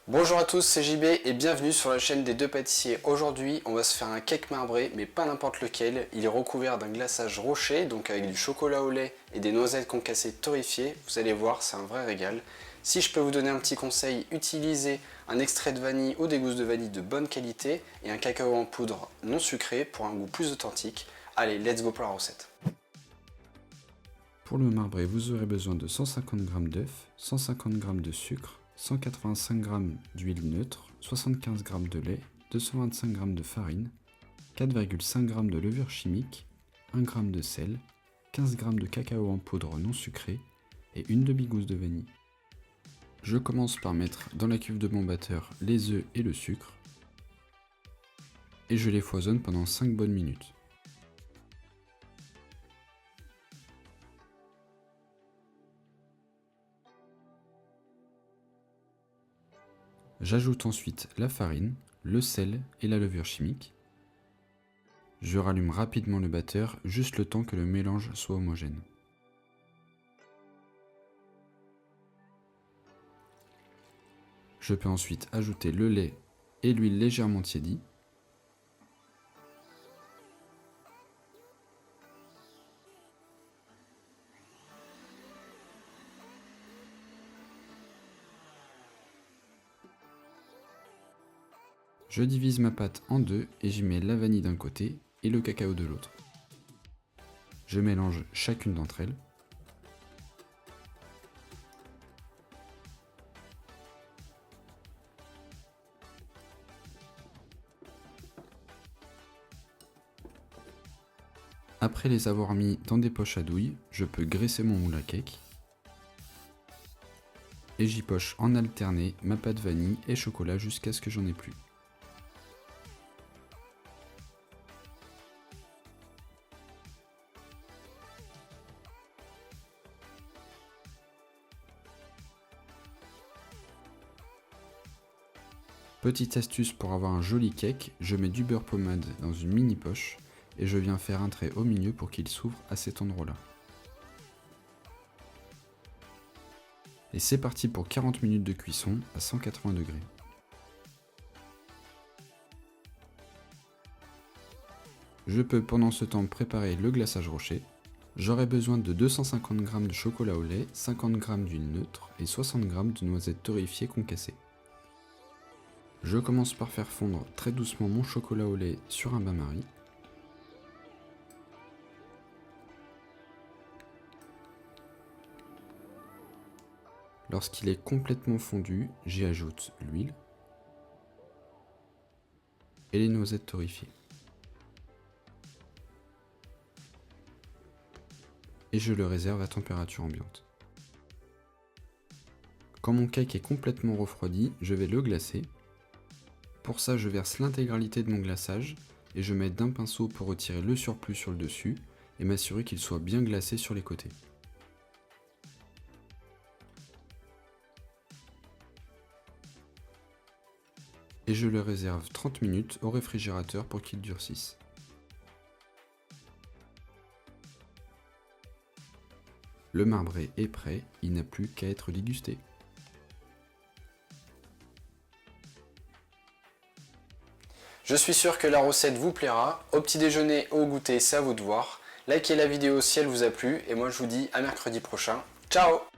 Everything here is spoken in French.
Bonjour à tous, c'est JB et bienvenue sur la chaîne des deux pâtissiers. Aujourd'hui, on va se faire un cake marbré, mais pas n'importe lequel. Il est recouvert d'un glaçage rocher, donc avec du chocolat au lait et des noisettes concassées torréfiées. Vous allez voir, c'est un vrai régal. Si je peux vous donner un petit conseil, utilisez un extrait de vanille ou des gousses de vanille de bonne qualité et un cacao en poudre non sucré pour un goût plus authentique. Allez, let's go pour la recette. Pour le marbré, vous aurez besoin de 150 g d'œufs, 150 g de sucre, 185 g d'huile neutre, 75 g de lait, 225 g de farine, 4,5 g de levure chimique, 1 g de sel, 15 g de cacao en poudre non sucré et une demi-gousse de vanille. Je commence par mettre dans la cuve de mon batteur les œufs et le sucre et je les foisonne pendant 5 bonnes minutes. J'ajoute ensuite la farine, le sel et la levure chimique. Je rallume rapidement le batteur, juste le temps que le mélange soit homogène. Je peux ensuite ajouter le lait et l'huile légèrement tiédie. Je divise ma pâte en deux et j'y mets la vanille d'un côté et le cacao de l'autre. Je mélange chacune d'entre elles. Après les avoir mis dans des poches à douille, je peux graisser mon moule à cake. Et j'y poche en alterné ma pâte vanille et chocolat jusqu'à ce que j'en ai plus. Petite astuce pour avoir un joli cake, je mets du beurre pommade dans une mini poche et je viens faire un trait au milieu pour qu'il s'ouvre à cet endroit-là. Et c'est parti pour 40 minutes de cuisson à 180 degrés. Je peux pendant ce temps préparer le glaçage rocher. J'aurai besoin de 250 g de chocolat au lait, 50 g d'huile neutre et 60 g de noisettes torréfiées concassées. Je commence par faire fondre très doucement mon chocolat au lait sur un bain-marie. Lorsqu'il est complètement fondu, j'y ajoute l'huile et les noisettes torréfiées. Et je le réserve à température ambiante. Quand mon cake est complètement refroidi, je vais le glacer. Pour ça, je verse l'intégralité de mon glaçage et je mets d'un pinceau pour retirer le surplus sur le dessus et m'assurer qu'il soit bien glacé sur les côtés. Et je le réserve 30 minutes au réfrigérateur pour qu'il durcisse. Le marbré est prêt, il n'a plus qu'à être dégusté. Je suis sûr que la recette vous plaira. Au petit déjeuner ou au goûter, c'est à vous de voir. Likez la vidéo si elle vous a plu et moi je vous dis à mercredi prochain. Ciao!